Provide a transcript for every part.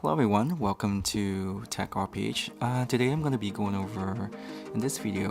Hello everyone, welcome to Tech RPH. Today I'm going to be going over in this video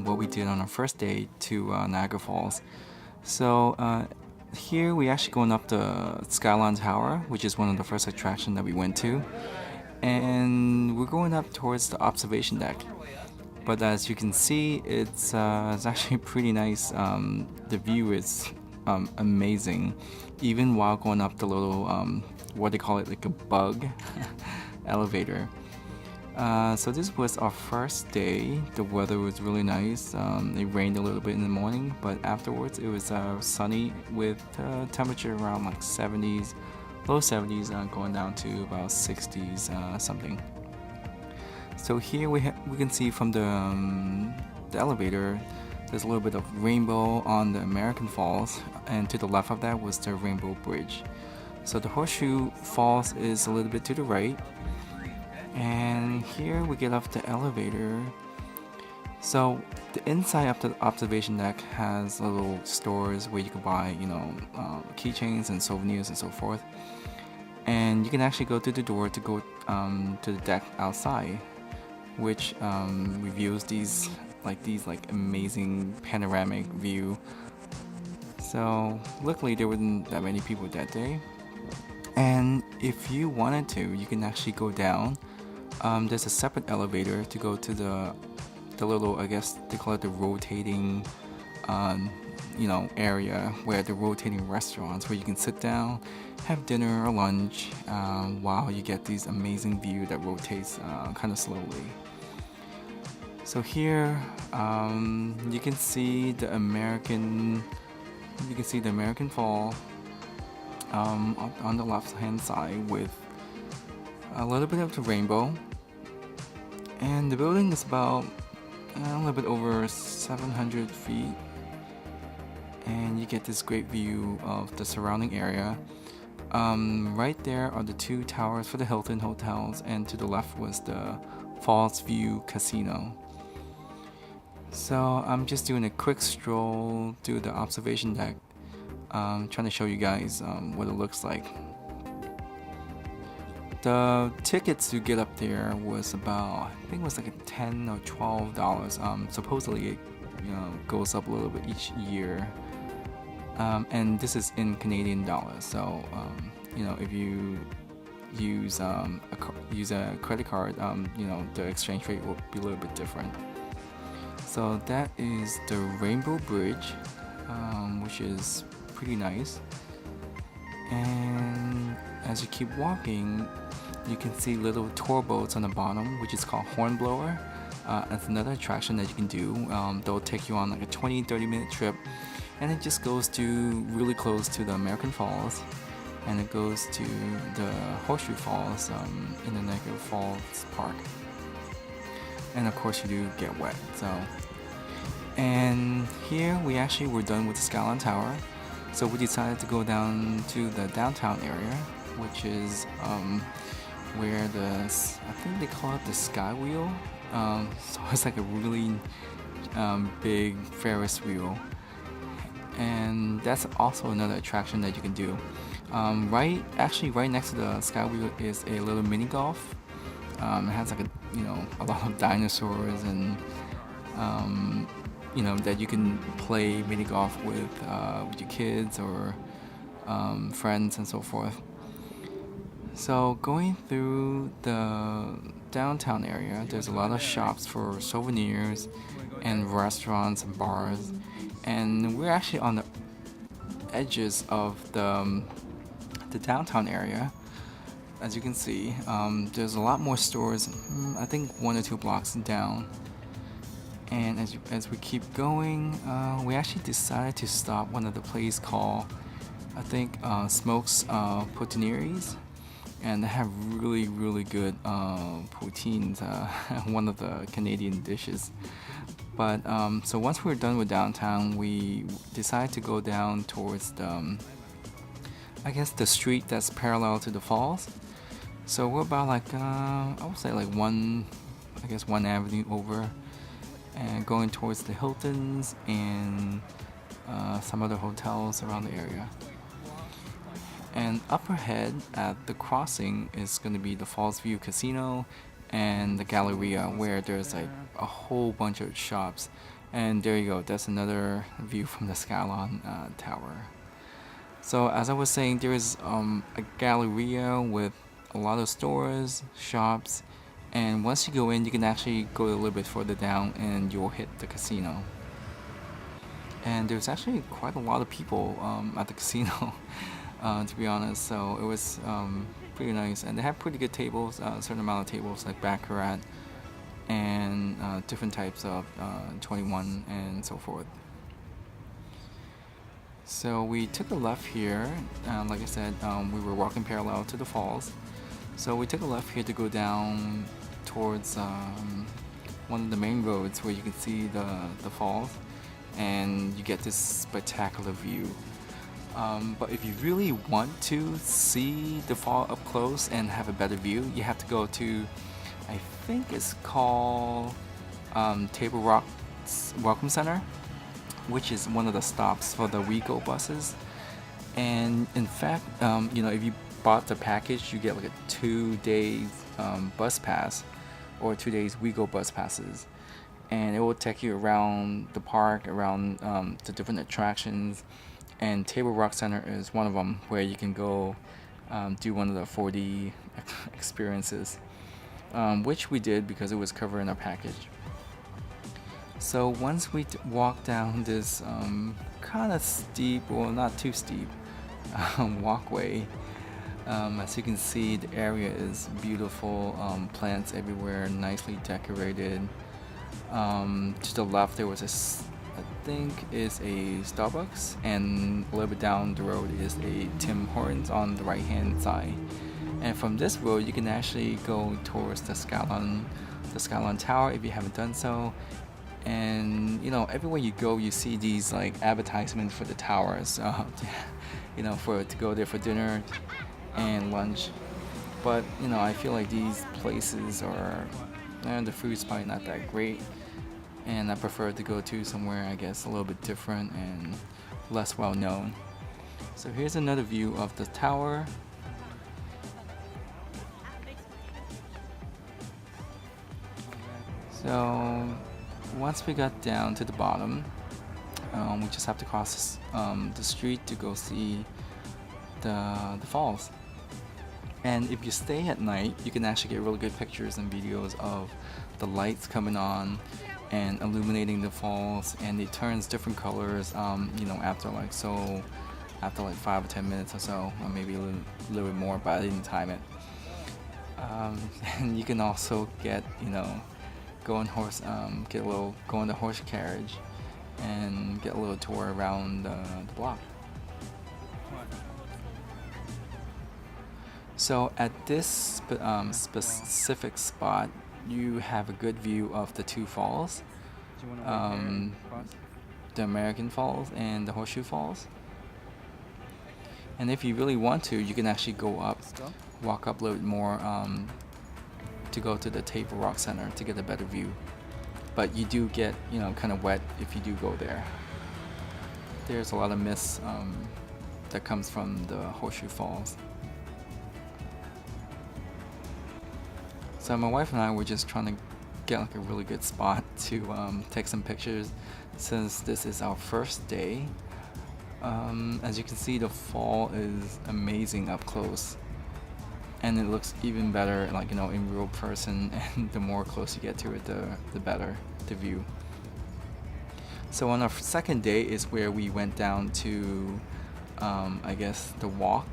what we did on our first day to Niagara Falls. So here we actually going up the Skylon Tower, which is one of the first attractions that we went to. And we're going up towards the observation deck. But as you can see, it's actually pretty nice. The view is amazing, even while going up the little what they call it, like a bug elevator. So this was our first day. The weather was really nice. It rained a little bit in the morning, but afterwards it was sunny with temperature around like 70s, low 70s, going down to about 60s something. So here we can see from the elevator, there's a little bit of rainbow on the American Falls, and to the left of that was the Rainbow Bridge. So the Horseshoe Falls is a little bit to the right, and here we get off the elevator. So the inside of the observation deck has little stores where you can buy, keychains and souvenirs and so forth. And you can actually go through the door to go to the deck outside, which reveals these amazing panoramic view. So luckily there wasn't that many people that day. And if you wanted to, you can actually go down. There's a separate elevator to go to the little, I guess they call it the rotating area, where the rotating restaurants where you can sit down, have dinner or lunch while you get these amazing view that rotates kind of slowly. So here you can see the American Fall on the left hand side with a little bit of the rainbow, and the building is about a little bit over 700 feet, and you get this great view of the surrounding area. Right there are the two towers for the Hilton hotels, and to the left was the Falls View Casino. So I'm just doing a quick stroll through the observation deck, trying to show you guys what it looks like. The tickets to get up there was about, I think it was like $10 or $12. Supposedly it goes up a little bit each year, and this is in Canadian dollars. So if you use a credit card, the exchange rate will be a little bit different. So that is the Rainbow Bridge, which is pretty nice. And as you keep walking, you can see little tour boats on the bottom, which is called Hornblower. That's another attraction that you can do. They'll take you on like a 20-30 minute trip, and it just goes to really close to the American Falls, and it goes to the Horseshoe Falls in the Niagara Falls Park. And of course you do get wet. And here we actually were done with the Skylon Tower, so we decided to go down to the downtown area, which is where I think they call it the Sky Wheel. So it's like a really big Ferris wheel, and that's also another attraction that you can do. Right next to the Sky Wheel is a little mini golf. It has like a lot of dinosaurs and that you can play mini golf with your kids or friends and so forth. So going through the downtown area, there's a lot of shops for souvenirs and restaurants and bars, and we're actually on the edges of the downtown area. As you can see, there's a lot more stores, I think 1 or 2 blocks down. And as we keep going, we actually decided to stop one of the places called, I think, Smokes Poutineries, and they have really, really good poutines, one of the Canadian dishes. But so once we were done with downtown, we decided to go down towards the street that's parallel to the falls. So we're about I would say one avenue over, and going towards the Hiltons and some other hotels around the area. And up ahead at the crossing is going to be the Falls View Casino and the Galleria, where there's like a whole bunch of shops. And there you go, that's another view from the Skylon Tower. So as I was saying, there is a Galleria with a lot of stores, shops, and once you go in, you can actually go a little bit further down and you'll hit the casino. And there's actually quite a lot of people at the casino, to be honest. So it was pretty nice, and they have pretty good tables, a certain amount of tables like baccarat and different types of 21 and so forth. So we took a left here. Like I said, we were walking parallel to the falls. So we took a left here to go down towards one of the main roads where you can see the falls, and you get this spectacular view. But if you really want to see the fall up close and have a better view, you have to go to, I think it's called Table Rock's Welcome Center, which is one of the stops for the WeGo buses. And in fact, if you bought the package, you get like a 2 days bus pass or 2 days WeGo bus passes, and it will take you around the park, around the different attractions. And Table Rock Center is one of them, where you can go do one of the 4D experiences, which we did because it was covered in our package. So once we walked down this kind of steep, well, not too steep, walkway, as you can see, the area is beautiful, plants everywhere, nicely decorated. To the left there was I think is a Starbucks, and a little bit down the road is a Tim Hortons on the right hand side. And from this road you can actually go towards the Skylon Tower if you haven't done so. And everywhere you go you see these like advertisements for the towers, for to go there for dinner and lunch. But I feel like these places are, the food's probably not that great, and I prefer to go to somewhere, I guess, a little bit different and less well known. So here's another view of the tower. So once we got down to the bottom, we just have to cross the street to go see the falls. And if you stay at night, you can actually get really good pictures and videos of the lights coming on and illuminating the falls, and it turns different colors after like 5 or 10 minutes or so, or maybe a little bit more, but I didn't time it. And you can also get go on the horse carriage and get a little tour around the block. So at this specific spot, you have a good view of the two falls, the American Falls and the Horseshoe Falls. And if you really want to, you can actually walk up a little bit more to go to the Table Rock Center to get a better view. But you do get kind of wet if you do go there. There's a lot of mist that comes from the Horseshoe Falls. So my wife and I were just trying to get like a really good spot to take some pictures, since this is our first day. As you can see, the fall is amazing up close, and it looks even better like in real person, and the more close you get to it, the better the view. So on our second day is where we went down to I guess the walk,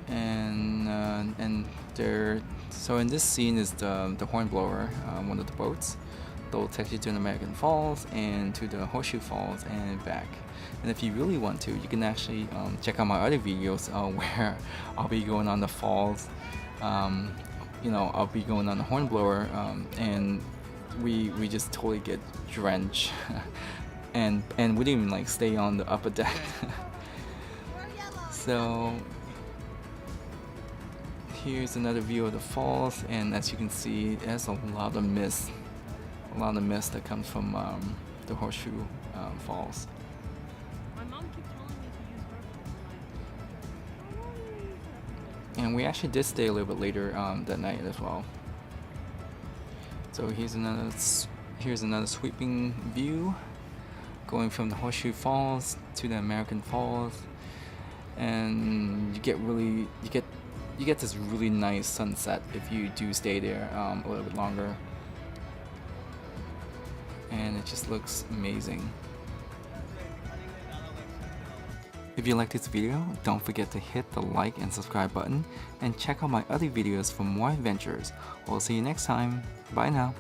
and there. So in this scene is the horn blower, one of the boats. They'll take you to the American Falls and to the Horseshoe Falls and back. And if you really want to, you can actually check out my other videos where I'll be going on the falls. I'll be going on the horn blower, and we just totally get drenched, and we didn't even stay on the upper deck. So here's another view of the falls, and as you can see, there's a lot of mist that comes from the Horseshoe Falls. My mom keeps telling me to use her phone. And we actually did stay a little bit later that night as well. So here's another sweeping view going from the Horseshoe Falls to the American Falls, and you get this really nice sunset if you do stay there a little bit longer, and it just looks amazing. If you like this video, don't forget to hit the like and subscribe button, and check out my other videos for more adventures. We'll see you next time. Bye now.